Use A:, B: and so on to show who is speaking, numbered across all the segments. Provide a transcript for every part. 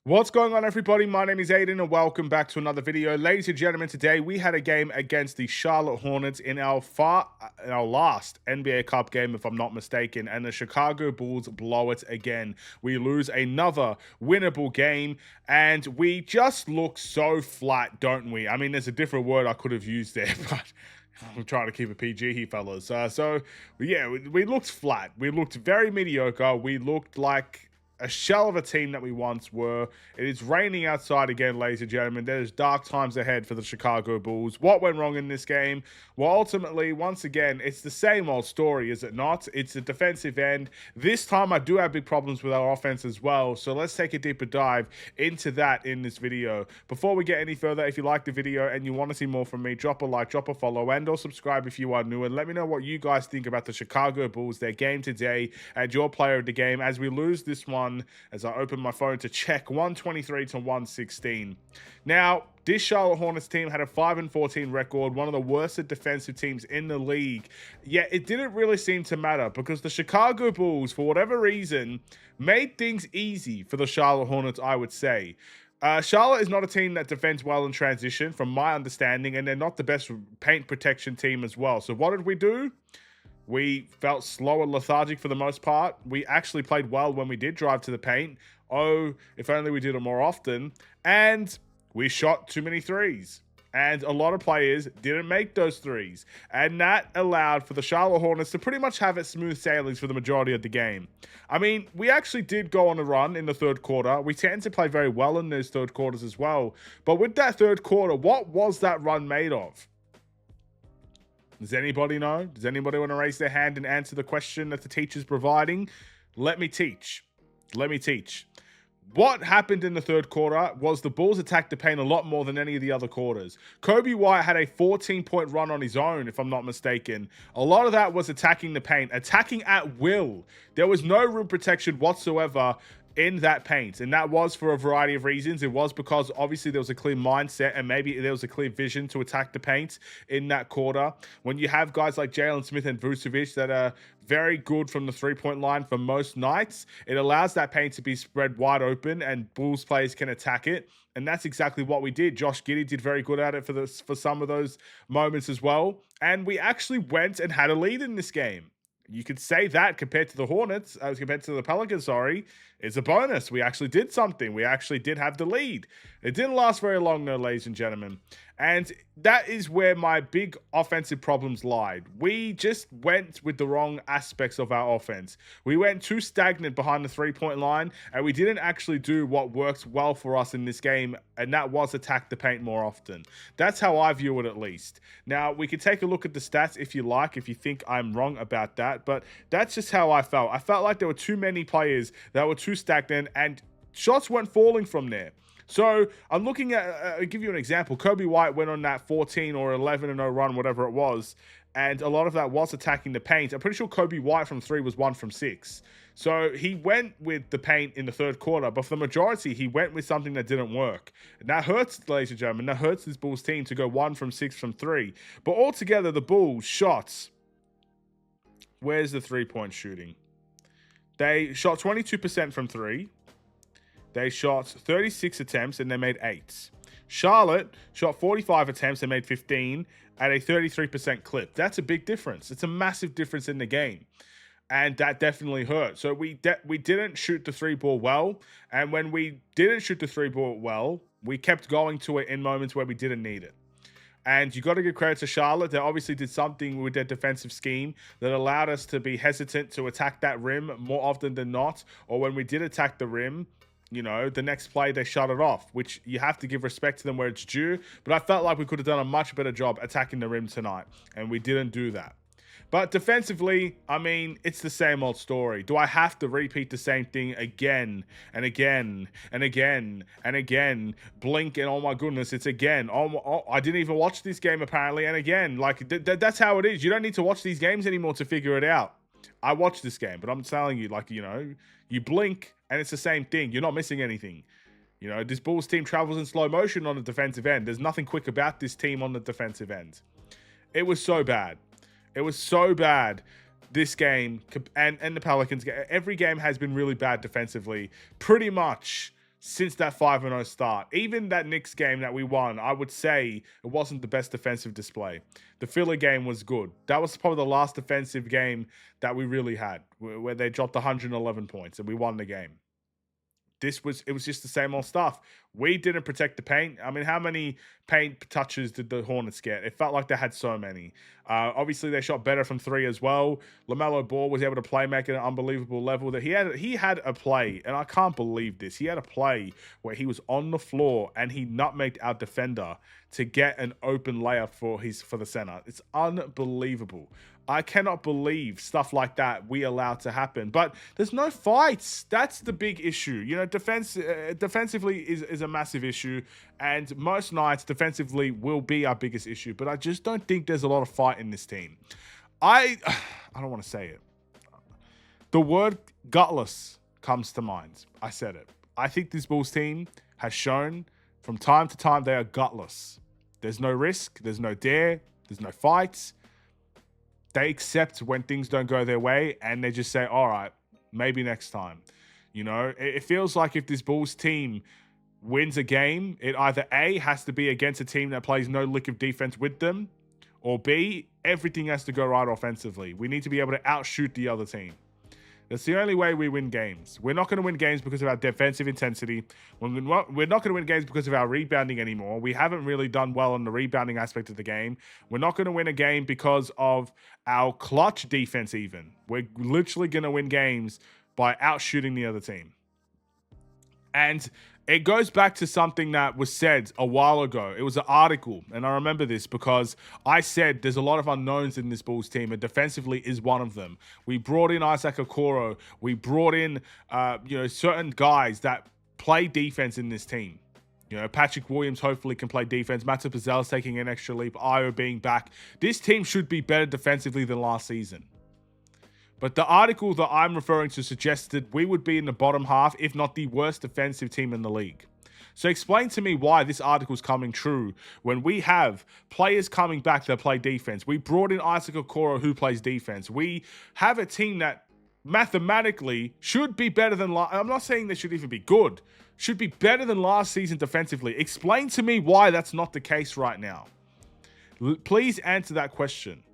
A: What's going on, everybody? My name is Aiden, and welcome back to another video. Ladies and gentlemen, today we had a game against the Charlotte Hornets in our last NBA Cup game, if I'm not mistaken, and the Chicago Bulls blow it again. We lose another winnable game, and we just look so flat, don't we? I mean, there's a different word I could have used there, but I'm trying to keep it PG here, fellas. We looked flat. We looked very mediocre. We looked like a shell of a team that we once were. It is raining outside again, ladies and gentlemen. There's dark times ahead for the Chicago Bulls. What went wrong in this game? Well, ultimately, once again, it's the same old story, is it not? It's a defensive end. This time, I do have big problems with our offense as well. So let's take a deeper dive into that in this video. Before we get any further, if you like the video and you want to see more from me, drop a like, drop a follow, and or subscribe if you are new. And let me know what you guys think about the Chicago Bulls, their game today, and your player of the game as we lose this one. As I open my phone to check, 123 to 116. Now, this Charlotte Hornets team had a 5-14 record, one of the worst defensive teams in the league. Yet it didn't really seem to matter because the Chicago Bulls, for whatever reason, made things easy for the Charlotte Hornets, I would say. Charlotte is not a team that defends well in transition, from my understanding, and they're not the best paint protection team as well. So what did we do? We felt slow and lethargic for the most part. We actually played well when we did drive to the paint. Oh, if only we did it more often. And we shot too many threes. And a lot of players didn't make those threes. And that allowed for the Charlotte Hornets to pretty much have it smooth sailings for the majority of the game. I mean, we actually did go on a run in the third quarter. We tend to play very well in those third quarters as well. But with that third quarter, what was that run made of? Does anybody know? Does anybody want to raise their hand and answer the question that the teacher's providing? Let me teach. Let me teach. What happened in the third quarter was the Bulls attacked the paint a lot more than any of the other quarters. Kobe White had a 14-point run on his own, if I'm not mistaken. A lot of that was attacking the paint, attacking at will. There was no rim protection whatsoever in that paint, and that was for a variety of reasons. It was because obviously there was a clear mindset and maybe there was a clear vision to attack the paint in that quarter. When you have guys like Jalen Smith and Vucevic that are very good from the three-point line for most nights, it allows that paint to be spread wide open and Bulls players can attack it. And that's exactly what we did. Josh Giddey did very good at it for some of those moments as well. And we actually went and had a lead in this game. You could say that compared to the Hornets, compared to the Pelicans, sorry, is a bonus. We actually did something. We actually did have the lead. It didn't last very long, though, ladies and gentlemen. And that is where my big offensive problems lied. We just went with the wrong aspects of our offense. We went too stagnant behind the three-point line, and we didn't actually do what works well for us in this game, and that was attack the paint more often. That's how I view it, at least. Now, we can take a look at the stats if you like, if you think I'm wrong about that, but that's just how I felt. I felt like there were too many players that were too stagnant, and shots weren't falling from there. So I'm looking at, I'll give you an example. Kobe White went on that 14 or 11-0 run, whatever it was, and a lot of that was attacking the paint. I'm pretty sure Kobe White from 3 was 1 from 6. So he went with the paint in the third quarter, but for the majority, he went with something that didn't work. And that hurts, ladies and gentlemen. That hurts this Bulls team to go 1 from 6 from 3. But altogether, the Bulls shots. Where's the three-point shooting? They shot 22% from 3. They shot 36 attempts and they made 8. Charlotte shot 45 attempts and made 15 at a 33% clip. That's a big difference. It's a massive difference in the game. And that definitely hurt. So we didn't shoot the three ball well. And when we didn't shoot the three ball well, we kept going to it in moments where we didn't need it. And you got to give credit to Charlotte. They obviously did something with their defensive scheme that allowed us to be hesitant to attack that rim more often than not. Or when we did attack the rim, you know, the next play, they shut it off, which you have to give respect to them where it's due. But I felt like we could have done a much better job attacking the rim tonight, and we didn't do that. But defensively, I mean, it's the same old story. Do I have to repeat the same thing again and again and again and again? Blink and oh my goodness, it's again. Oh, I didn't even watch this game apparently. And again, like that's how it is. You don't need to watch these games anymore to figure it out. I watched this game, but I'm telling you, like, you know, you blink and it's the same thing. You're not missing anything. You know, this Bulls team travels in slow motion on the defensive end. There's nothing quick about this team on the defensive end. It was so bad. It was so bad. This game and the Pelicans, every game has been really bad defensively, pretty much since that 5-0 start. Even that Knicks game that we won, I would say it wasn't the best defensive display. The Philly game was good. That was probably the last defensive game that we really had, where they dropped 111 points and we won the game. It was just the same old stuff. We didn't protect the paint. I mean, how many paint touches did the Hornets get? It felt like they had so many. Obviously, they shot better from three as well. LaMelo Ball was able to play make at an unbelievable level. That he had a play, and I can't believe this. He had a play where he was on the floor and he nutmegged our defender to get an open layup for the center. It's unbelievable. I cannot believe stuff like that we allow to happen. But there's no fights. That's the big issue. You know, defensively is a massive issue. And most nights, defensively will be our biggest issue. But I just don't think there's a lot of fight in this team. I don't want to say it. The word gutless comes to mind. I said it. I think this Bulls team has shown from time to time they are gutless. There's no risk. There's no dare. There's no fights. They accept when things don't go their way and they just say, all right, maybe next time. You know, it feels like if this Bulls team wins a game, it either A, has to be against a team that plays no lick of defense with them, or B, everything has to go right offensively. We need to be able to outshoot the other team. That's the only way we win games. We're not going to win games because of our defensive intensity. We're not going to win games because of our rebounding anymore. We haven't really done well on the rebounding aspect of the game. We're not going to win a game because of our clutch defense even. We're literally going to win games by outshooting the other team. And it goes back to something that was said a while ago. It was an article, and I remember this because I said there's a lot of unknowns in this Bulls team, and defensively is one of them. We brought in Isaac Okoro. We brought in, certain guys that play defense in this team. You know, Patrick Williams hopefully can play defense. Matas Buzel's taking an extra leap. Io being back. This team should be better defensively than last season. But the article that I'm referring to suggested we would be in the bottom half, if not the worst defensive team in the league. So explain to me why this article is coming true when we have players coming back that play defense. We brought in Isaac Okoro who plays defense. We have a team that mathematically should be better than I'm not saying they should even be good. Should be better than last season defensively. Explain to me why that's not the case right now. Please answer that question.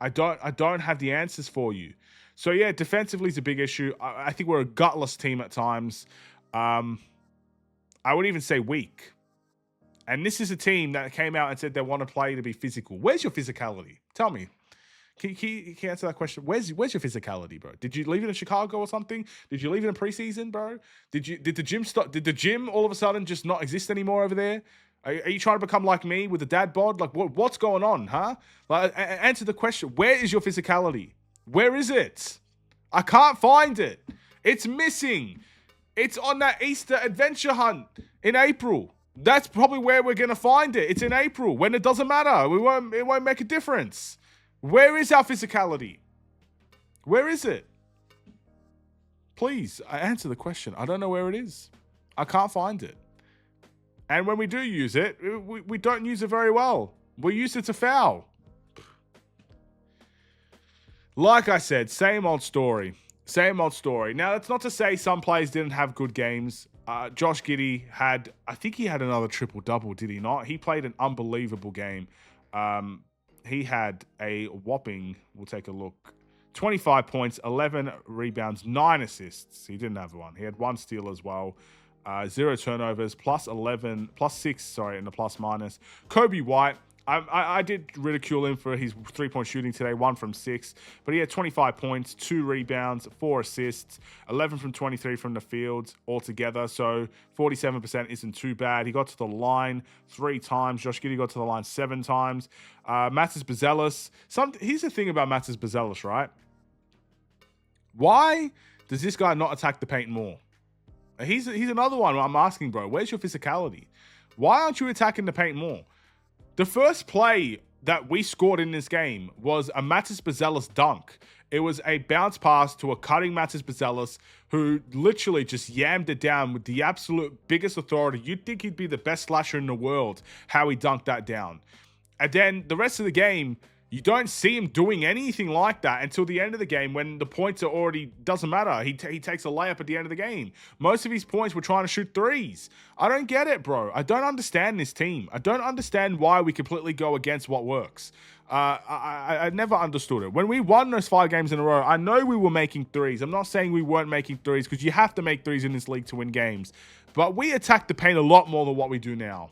A: I don't have the answers for you. So yeah, defensively is a big issue. I think we're a gutless team at times. I would even say weak. And this is a team that came out and said they want to play to be physical. Where's your physicality? Tell me. Can you answer that question? Where's your physicality, bro? Did you leave it in Chicago or something? Did you leave it in preseason, bro? Did the gym stop? Did the gym all of a sudden just not exist anymore over there? Are you trying to become like me with the dad bod? Like, what's going on, huh? Like, answer the question. Where is your physicality? Where is it? I can't find it. It's missing. It's on that Easter adventure hunt in April. That's probably where we're going to find it. It's in April when it doesn't matter. It won't make a difference. Where is our physicality? Where is it? Please, answer the question. I don't know where it is. I can't find it. And when we do use it, we don't use it very well. We use it to foul. Like I said, same old story. Same old story. Now, that's not to say some players didn't have good games. Josh Giddey I think he had another triple-double, did he not? He played an unbelievable game. He had a whopping, we'll take a look, 25 points, 11 rebounds, 9 assists. He didn't have one. He had 1 steal as well. 0 turnovers, +6, in the plus minus. Kobe White, I did ridicule him for his 3-point shooting today, 1 from 6, but he had 25 points, 2 rebounds, 4 assists, 11 from 23 from the field altogether, so 47% isn't too bad. He got to the line 3 times. Josh Giddey got to the line 7 times. Matas Buzelis, here's the thing about Matas Buzelis, right? Why does this guy not attack the paint more? He's another one I'm asking, bro. Where's your physicality? Why aren't you attacking the paint more? The first play that we scored in this game was a Matas Buzelis dunk. It was a bounce pass to a cutting Matas Buzelis who literally just yammed it down with the absolute biggest authority. You'd think he'd be the best slasher in the world, how he dunked that down. And then the rest of the game, You don't see him doing anything like that until the end of the game when the points are already, doesn't matter. He takes a layup at the end of the game. Most of his points were trying to shoot threes. I don't get it, bro. I don't understand this team. I don't understand why we completely go against what works. I never understood it. When we won those 5 games in a row, I know we were making threes. I'm not saying we weren't making threes because you have to make threes in this league to win games. But we attack the paint a lot more than what we do now.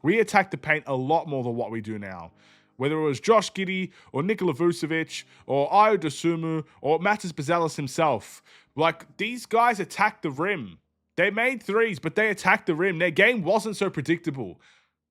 A: We attack the paint a lot more than what we do now. Whether it was Josh Giddey or Nikola Vucevic or Ayo Dosunmu or Matas Bazelis himself. Like, these guys attacked the rim. They made threes, but they attacked the rim. Their game wasn't so predictable.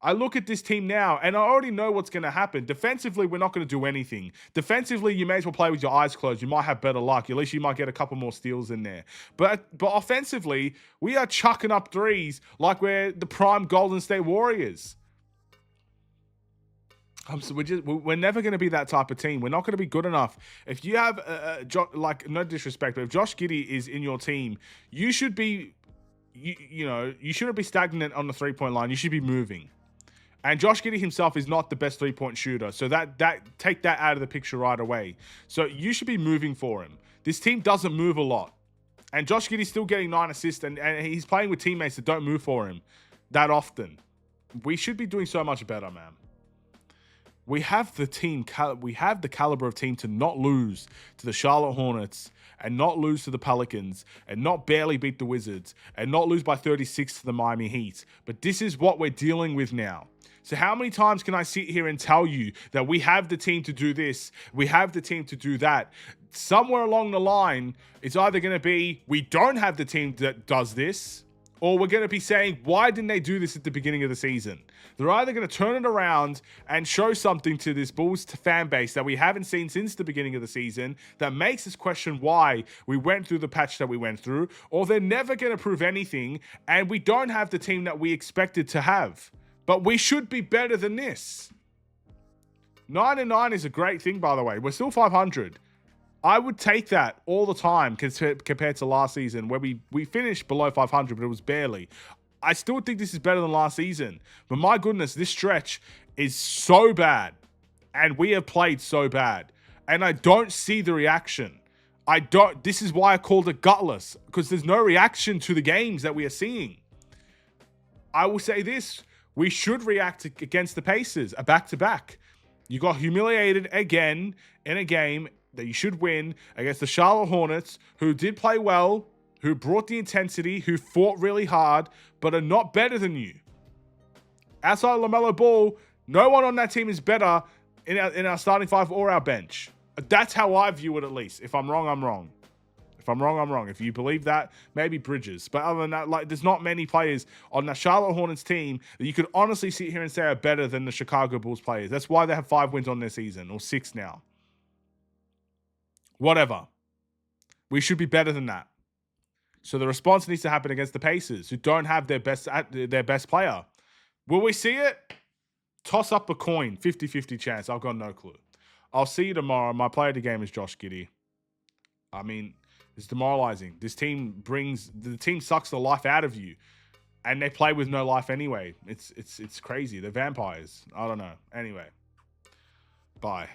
A: I look at this team now, and I already know what's going to happen. Defensively, we're not going to do anything. Defensively, you may as well play with your eyes closed. You might have better luck. At least you might get a couple more steals in there. But offensively, we are chucking up threes like we're the prime Golden State Warriors. So we're never going to be that type of team. We're not going to be good enough. If you have, like, no disrespect, but if Josh Giddey is in your team, you should be, you shouldn't be stagnant on the three-point line. You should be moving. And Josh Giddey himself is not the best three-point shooter. So take that out of the picture right away. So you should be moving for him. This team doesn't move a lot. And Josh Giddey's still getting 9 assists, and he's playing with teammates that don't move for him that often. We should be doing so much better, man. We have the caliber of team to not lose to the Charlotte Hornets and not lose to the Pelicans and not barely beat the Wizards and not lose by 36 to the Miami Heat. But this is what we're dealing with now. So how many times can I sit here and tell you that we have the team to do this, we have the team to do that? Somewhere along the line, it's either going to be we don't have the team that does this, or we're going to be saying, why didn't they do this at the beginning of the season? They're either going to turn it around and show something to this Bulls fan base that we haven't seen since the beginning of the season that makes us question why we went through the patch that we went through, or they're never going to prove anything and we don't have the team that we expected to have. But we should be better than this. 9-9 is a great thing, by the way. We're still 500. I would take that all the time compared to last season where we finished below 500, but it was barely. I still think this is better than last season. But my goodness, this stretch is so bad. And we have played so bad. And I don't see the reaction. This is why I called it gutless. Because there's no reaction to the games that we are seeing. I will say this. We should react against the Pacers, a back-to-back. You got humiliated again in a game that you should win against the Charlotte Hornets, who did play well, who brought the intensity, who fought really hard, but are not better than you. Outside of LaMelo Ball, no one on that team is better in our starting 5 or our bench. That's how I view it, at least. If I'm wrong, I'm wrong. If I'm wrong, I'm wrong. If you believe that, maybe Bridges. But other than that, like, there's not many players on the Charlotte Hornets team that you could honestly sit here and say are better than the Chicago Bulls players. That's why they have 5 wins on their season, or 6 now. Whatever. We should be better than that. So the response needs to happen against the Pacers, who don't have their best player. Will we see it? Toss up a coin. 50-50 chance. I've got no clue. I'll see you tomorrow. My player of the game is Josh Giddey. I mean, it's demoralizing. The team sucks the life out of you. And they play with no life anyway. It's crazy. They're vampires. I don't know. Anyway. Bye.